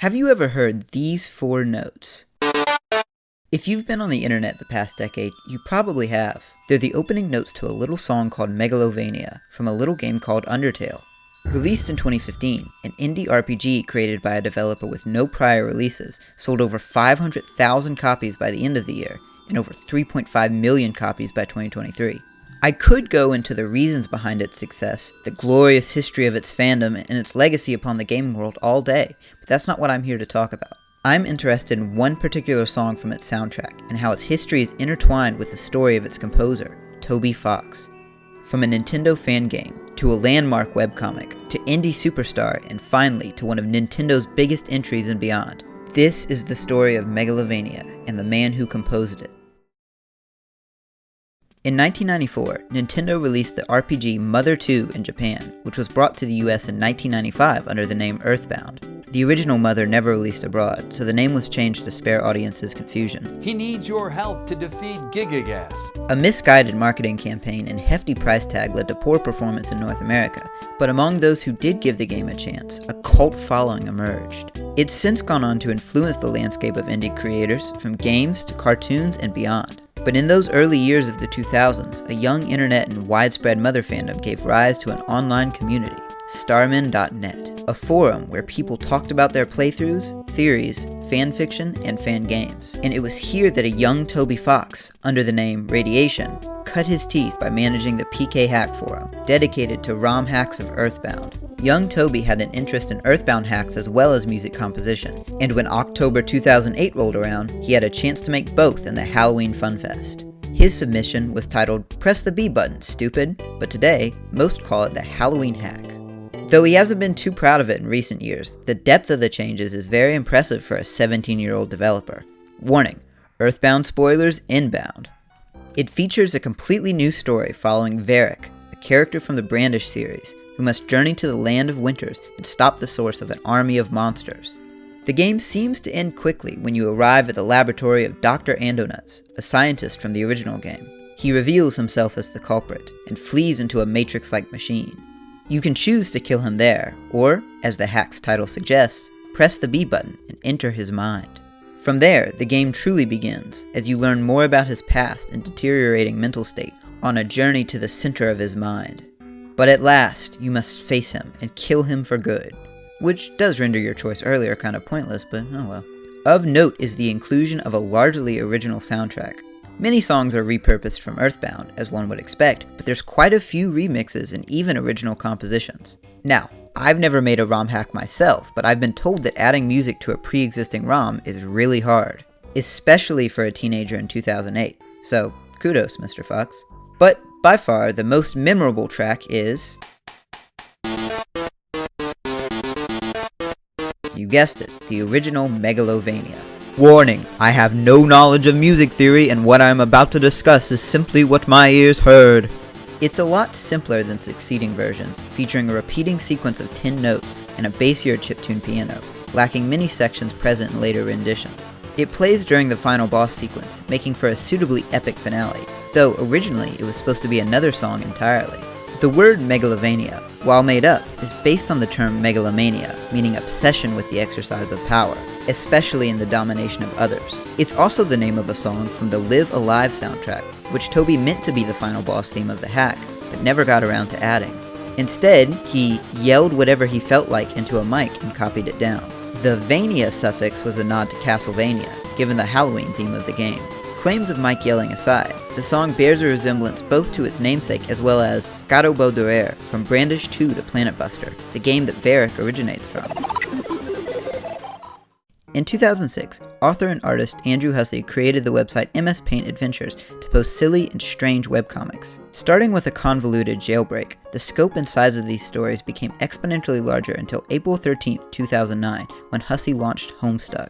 Have you ever heard these 4 notes? If you've been on the internet the past decade, you probably have. They're the opening notes to a little song called Megalovania from a little game called Undertale. Released in 2015, an indie RPG created by a developer with no prior releases sold over 500,000 copies by the end of the year and over 3.5 million copies by 2023. I could go into the reasons behind its success, the glorious history of its fandom, and its legacy upon the gaming world all day, but that's not what I'm here to talk about. I'm interested in one particular song from its soundtrack, and how its history is intertwined with the story of its composer, Toby Fox. From a Nintendo fan game, to a landmark webcomic, to indie superstar, and finally to one of Nintendo's biggest entries and beyond. This is the story of Megalovania, and the man who composed it. In 1994, Nintendo released the RPG Mother 2 in Japan, which was brought to the US in 1995 under the name Earthbound. The original Mother never released abroad, so the name was changed to spare audiences confusion. He needs your help to defeat Gigagas. A misguided marketing campaign and hefty price tag led to poor performance in North America, but among those who did give the game a chance, a cult following emerged. It's since gone on to influence the landscape of indie creators, from games to cartoons and beyond. But in those early years of the 2000s, a young internet and widespread Mother fandom gave rise to an online community, Starman.net, a forum where people talked about their playthroughs, theories, fanfiction, and fan games. And it was here that a young Toby Fox, under the name Radiation, cut his teeth by managing the PK Hack forum, dedicated to ROM hacks of Earthbound. Young Toby had an interest in Earthbound hacks as well as music composition, and when October 2008 rolled around, he had a chance to make both in the Halloween Fun Fest. His submission was titled, "Press the B button, stupid," but today, most call it the Halloween Hack. Though he hasn't been too proud of it in recent years, the depth of the changes is very impressive for a 17-year-old developer. Warning, Earthbound spoilers inbound. It features a completely new story following Varric, a character from the Brandish series, who must journey to the Land of Winters and stop the source of an army of monsters. The game seems to end quickly when you arrive at the laboratory of Dr. Andonuts, a scientist from the original game. He reveals himself as the culprit, and flees into a Matrix-like machine. You can choose to kill him there, or, as the hack's title suggests, press the B button and enter his mind. From there, the game truly begins, as you learn more about his past and deteriorating mental state on a journey to the center of his mind. But at last, you must face him and kill him for good, which does render your choice earlier kind of pointless, but oh well. Of note is the inclusion of a largely original soundtrack. Many songs are repurposed from Earthbound, as one would expect, but there's quite a few remixes and even original compositions. Now, I've never made a ROM hack myself, but I've been told that adding music to a pre-existing ROM is really hard, especially for a teenager in 2008, so kudos, Mr. Fox. But by far, the most memorable track is... you guessed it, the original Megalovania. Warning, I have no knowledge of music theory, and what I am about to discuss is simply what my ears heard. It's a lot simpler than succeeding versions, featuring a repeating sequence of 10 notes and a bassier chiptune piano, lacking many sections present in later renditions. It plays during the final boss sequence, making for a suitably epic finale, though originally it was supposed to be another song entirely. The word Megalovania, while made up, is based on the term megalomania, meaning obsession with the exercise of power, especially in the domination of others. It's also the name of a song from the Live Alive soundtrack, which Toby meant to be the final boss theme of the hack, but never got around to adding. Instead, he yelled whatever he felt like into a mic and copied it down. The Vania suffix was a nod to Castlevania, given the Halloween theme of the game. Claims of Mike yelling aside, the song bears a resemblance both to its namesake as well as Gato Baudelaire from Brandish 2 the Planet Buster, the game that Varric originates from. In 2006, author and artist Andrew Hussey created the website MS Paint Adventures to post silly and strange webcomics. Starting with a convoluted jailbreak, the scope and size of these stories became exponentially larger until April 13, 2009, when Hussey launched Homestuck.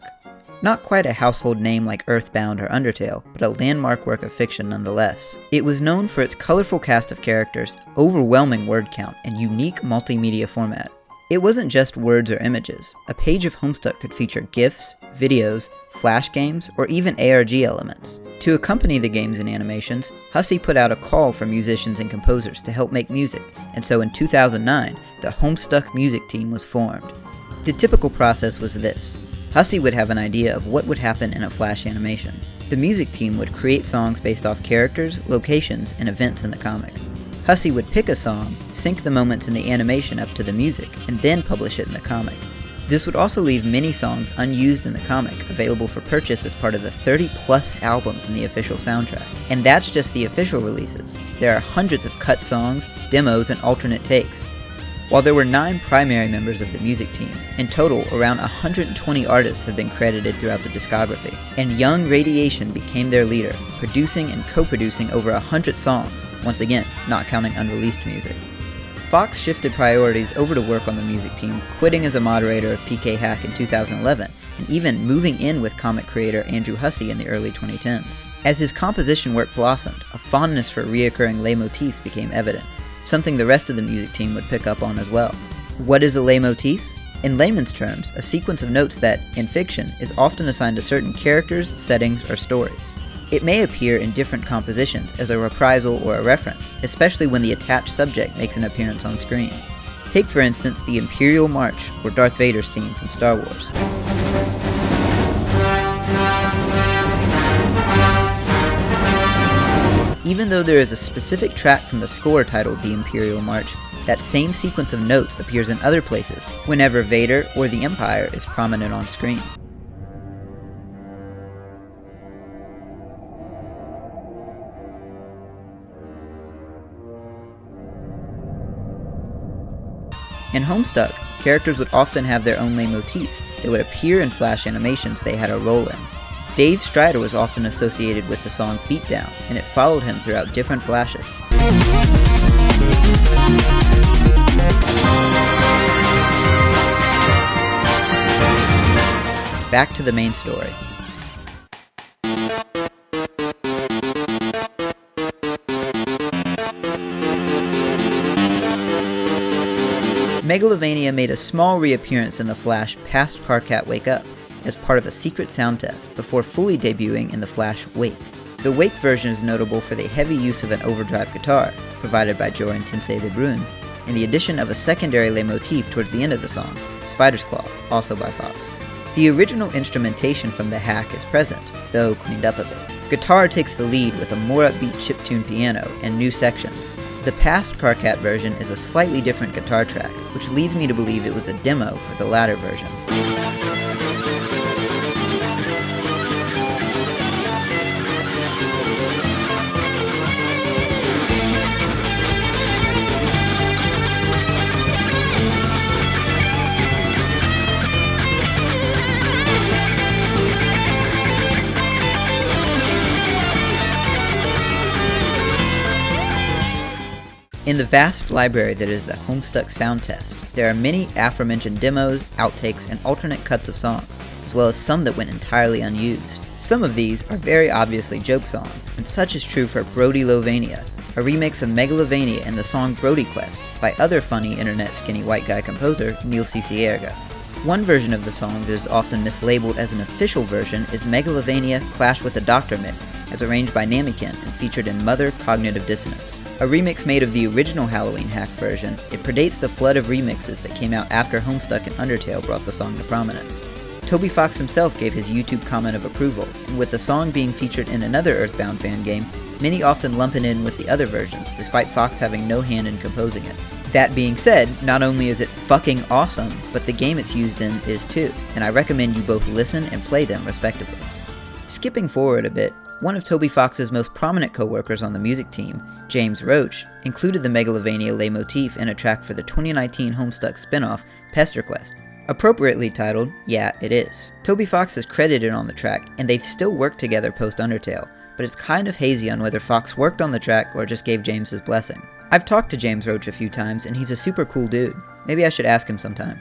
Not quite a household name like Earthbound or Undertale, but a landmark work of fiction nonetheless. It was known for its colorful cast of characters, overwhelming word count, and unique multimedia format. It wasn't just words or images. A page of Homestuck could feature GIFs, videos, flash games, or even ARG elements. To accompany the games and animations, Hussey put out a call for musicians and composers to help make music, and so in 2009, the Homestuck music team was formed. The typical process was this. Hussey would have an idea of what would happen in a Flash animation. The music team would create songs based off characters, locations, and events in the comic. Hussey would pick a song, sync the moments in the animation up to the music, and then publish it in the comic. This would also leave many songs unused in the comic, available for purchase as part of the 30-plus albums in the official soundtrack. And that's just the official releases. There are hundreds of cut songs, demos, and alternate takes. While there were 9 primary members of the music team, in total around 120 artists have been credited throughout the discography, and Young Radiation became their leader, producing and co-producing over 100 songs, once again, not counting unreleased music. Fox shifted priorities over to work on the music team, quitting as a moderator of PK Hack in 2011, and even moving in with comic creator Andrew Hussey in the early 2010s. As his composition work blossomed, a fondness for reoccurring leitmotifs became evident, something the rest of the music team would pick up on as well. What is a leitmotif? In layman's terms, a sequence of notes that, in fiction, is often assigned to certain characters, settings, or stories. It may appear in different compositions as a reprisal or a reference, especially when the attached subject makes an appearance on screen. Take for instance the Imperial March, or Darth Vader's theme from Star Wars. Even though there is a specific track from the score titled The Imperial March, that same sequence of notes appears in other places, whenever Vader or the Empire is prominent on screen. In Homestuck, characters would often have their own leitmotifs that would appear in Flash animations they had a role in. Dave Strider was often associated with the song Beatdown, and it followed him throughout different Flashes. Back to the main story. Megalovania made a small reappearance in the Flash past Karkat Wake Up as part of a secret sound test before fully debuting in the Flash Wake. The Wake version is notable for the heavy use of an overdrive guitar, provided by Joran Tinsay de Bruin, and the addition of a secondary leitmotif towards the end of the song, Spider's Claw, also by Fox. The original instrumentation from the hack is present, though cleaned up a bit. Guitar takes the lead with a more upbeat chiptune piano and new sections. The past Karkat version is a slightly different guitar track, which leads me to believe it was a demo for the latter version. In the vast library that is the Homestuck sound test, there are many aforementioned demos, outtakes, and alternate cuts of songs, as well as some that went entirely unused. Some of these are very obviously joke songs, and such is true for Brodylovania, a remix of Megalovania and the song Brody Quest by other funny internet skinny white guy composer Neil Cicierga. One version of the song that is often mislabeled as an official version is Megalovania Clash with a Doctor mix, as arranged by Namiken and featured in Mother Cognitive Dissonance. A remix made of the original Halloween Hack version, it predates the flood of remixes that came out after Homestuck and Undertale brought the song to prominence. Toby Fox himself gave his YouTube comment of approval, and with the song being featured in another Earthbound fan game, many often lump it in with the other versions, despite Fox having no hand in composing it. That being said, not only is it fucking awesome, but the game it's used in is too, and I recommend you both listen and play them respectively. Skipping forward a bit, one of Toby Fox's most prominent co-workers on the music team, James Roach, included the Megalovania leitmotif in a track for the 2019 Homestuck spin-off, Pester Quest. Appropriately titled, Yeah, It Is. Toby Fox is credited on the track, and they've still worked together post-Undertale, but it's kind of hazy on whether Fox worked on the track or just gave James his blessing. I've talked to James Roach a few times, and he's a super cool dude. Maybe I should ask him sometime.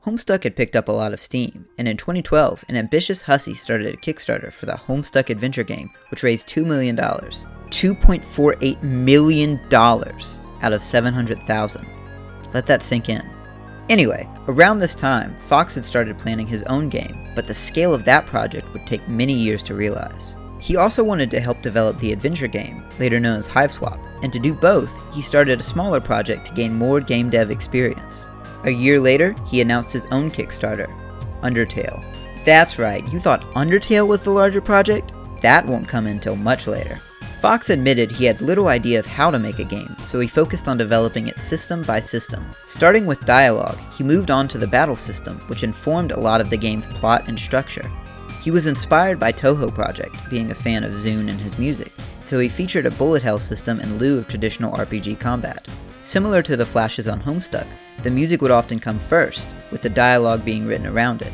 Homestuck had picked up a lot of steam, and in 2012, an ambitious Hussey started a Kickstarter for the Homestuck adventure game, which raised $2 million. $2.48 million out of $700,000. Let that sink in. Anyway, around this time, Fox had started planning his own game, but the scale of that project would take many years to realize. He also wanted to help develop the adventure game, later known as Hiveswap, and to do both, he started a smaller project to gain more game dev experience. A year later, he announced his own Kickstarter, Undertale. That's right, you thought Undertale was the larger project? That won't come until much later. Fox admitted he had little idea of how to make a game, so he focused on developing it system by system. Starting with dialogue, he moved on to the battle system, which informed a lot of the game's plot and structure. He was inspired by Touhou Project, being a fan of Zune and his music, so he featured a bullet hell system in lieu of traditional RPG combat. Similar to the flashes on Homestuck, the music would often come first, with the dialogue being written around it.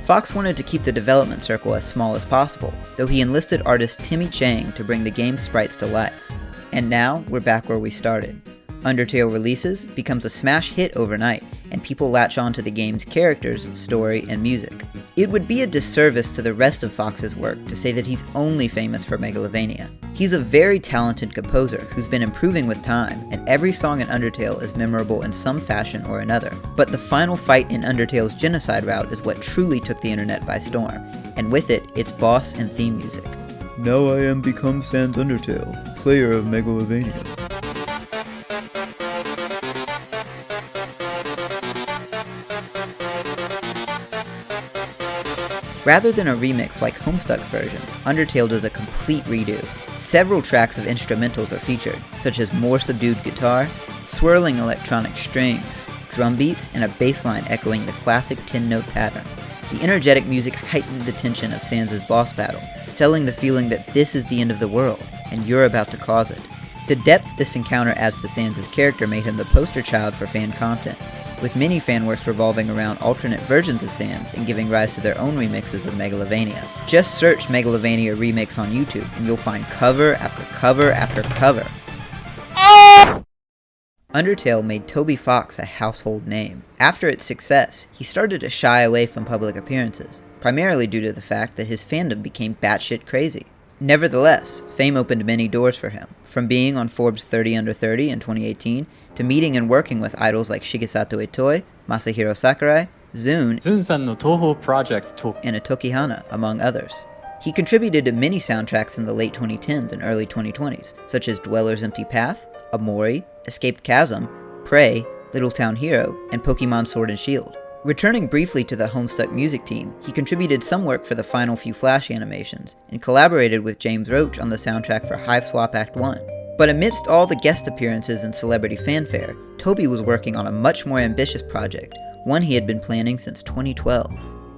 Fox wanted to keep the development circle as small as possible, though he enlisted artist Timmy Chang to bring the game's sprites to life. And now, we're back where we started. Undertale releases, becomes a smash hit overnight, and people latch on to the game's characters, story, and music. It would be a disservice to the rest of Fox's work to say that he's only famous for Megalovania. He's a very talented composer who's been improving with time, and every song in Undertale is memorable in some fashion or another. But the final fight in Undertale's genocide route is what truly took the internet by storm, and with it, its boss and theme music. Now I am become Sans Undertale, player of Megalovania. Rather than a remix like Homestuck's version, Undertale does a complete redo. Several tracks of instrumentals are featured, such as more subdued guitar, swirling electronic strings, drum beats, and a bass line echoing the classic 10-note pattern. The energetic music heightened the tension of Sans' boss battle, selling the feeling that this is the end of the world, and you're about to cause it. The depth this encounter adds to Sans' character made him the poster child for fan content, with many fanworks revolving around alternate versions of Sans and giving rise to their own remixes of Megalovania. Just search Megalovania remix on YouTube and you'll find cover after cover after cover. Undertale made Toby Fox a household name. After its success, he started to shy away from public appearances, primarily due to the fact that his fandom became batshit crazy. Nevertheless, fame opened many doors for him, from being on Forbes 30 Under 30 in 2018, to meeting and working with idols like Shigesato Itoi, Masahiro Sakurai, Zune, さんの東宝 Project and Tokihana, among others. He contributed to many soundtracks in the late 2010s and early 2020s, such as Dweller's Empty Path, Amori, Escaped Chasm, Prey, Little Town Hero, and Pokemon Sword and Shield. Returning briefly to the Homestuck music team, he contributed some work for the final few Flash animations, and collaborated with James Roach on the soundtrack for Hiveswap Act 1. But amidst all the guest appearances and celebrity fanfare, Toby was working on a much more ambitious project, one he had been planning since 2012.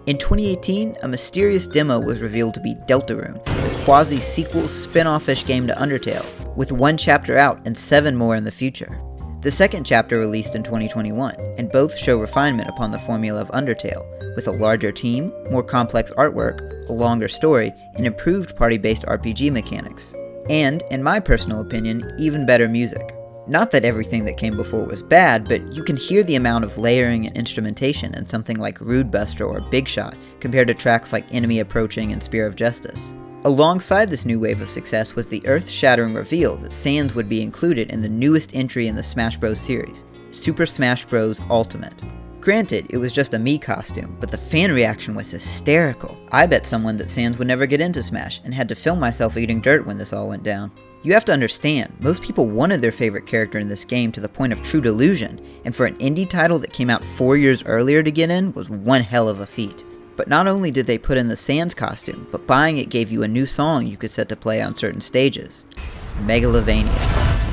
In 2018, a mysterious demo was revealed to be Deltarune, the quasi-sequel spin-off-ish game to Undertale, with one chapter out and 7 more in the future. The second chapter released in 2021, and both show refinement upon the formula of Undertale, with a larger team, more complex artwork, a longer story, and improved party-based RPG mechanics. And, in my personal opinion, even better music. Not that everything that came before was bad, but you can hear the amount of layering and instrumentation in something like Rude Buster or Big Shot, compared to tracks like Enemy Approaching and Spear of Justice. Alongside this new wave of success was the earth-shattering reveal that Sans would be included in the newest entry in the Smash Bros. Series, Super Smash Bros. Ultimate. Granted, it was just a Mii costume, but the fan reaction was hysterical. I bet someone that Sans would never get into Smash, and had to film myself eating dirt when this all went down. You have to understand, most people wanted their favorite character in this game to the point of true delusion, and for an indie title that came out 4 years earlier to get in was one hell of a feat. But not only did they put in the Sans costume, but buying it gave you a new song you could set to play on certain stages. Megalovania.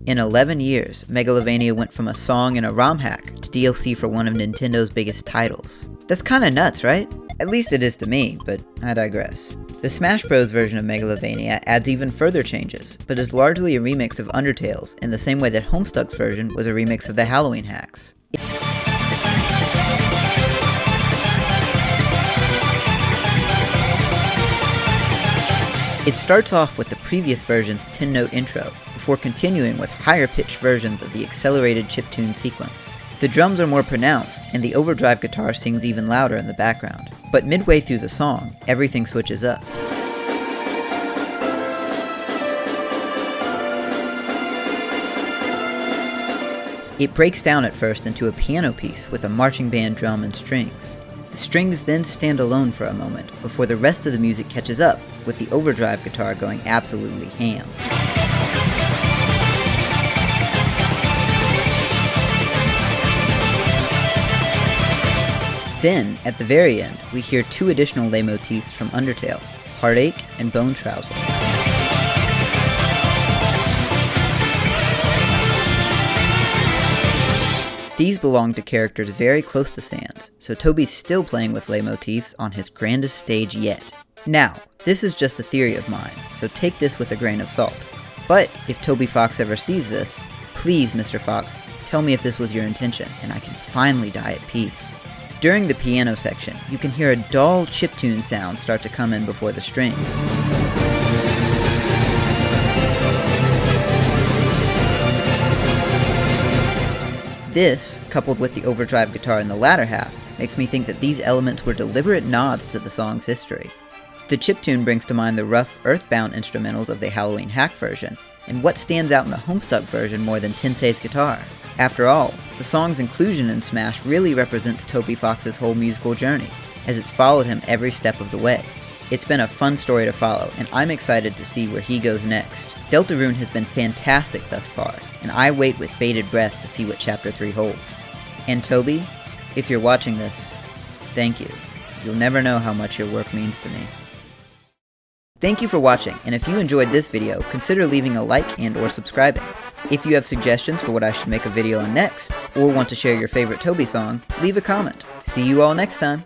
In 11 years, Megalovania went from a song and a ROM hack to DLC for one of Nintendo's biggest titles. That's kinda nuts, right? At least it is to me, but I digress. The Smash Bros. Version of Megalovania adds even further changes, but is largely a remix of Undertale's in the same way that Homestuck's version was a remix of the Halloween Hacks. It starts off with the previous version's 10-note intro, before continuing with higher-pitched versions of the accelerated chiptune sequence. The drums are more pronounced, and the overdrive guitar sings even louder in the background. But midway through the song, everything switches up. It breaks down at first into a piano piece with a marching band drum and strings. The strings then stand alone for a moment before the rest of the music catches up, with the overdrive guitar going absolutely ham. Then, at the very end, we hear two additional leitmotifs from Undertale, Heartache and Bone Trousel. These belong to characters very close to Sans, so Toby's still playing with leitmotifs on his grandest stage yet. Now, this is just a theory of mine, so take this with a grain of salt. But if Toby Fox ever sees this, please, Mr. Fox, tell me if this was your intention, and I can finally die at peace. During the piano section, you can hear a dull chiptune sound start to come in before the strings. This, coupled with the overdrive guitar in the latter half, makes me think that these elements were deliberate nods to the song's history. The chiptune brings to mind the rough Earthbound instrumentals of the Halloween Hack version, and what stands out in the Homestuck version more than Tensei's guitar. After all, the song's inclusion in Smash really represents Toby Fox's whole musical journey, as it's followed him every step of the way. It's been a fun story to follow, and I'm excited to see where he goes next. Deltarune has been fantastic thus far, and I wait with bated breath to see what Chapter 3 holds. And Toby, if you're watching this, thank you. You'll never know how much your work means to me. Thank you for watching, and if you enjoyed this video, consider leaving a like and or subscribing. If you have suggestions for what I should make a video on next, or want to share your favorite Toby song, leave a comment. See you all next time!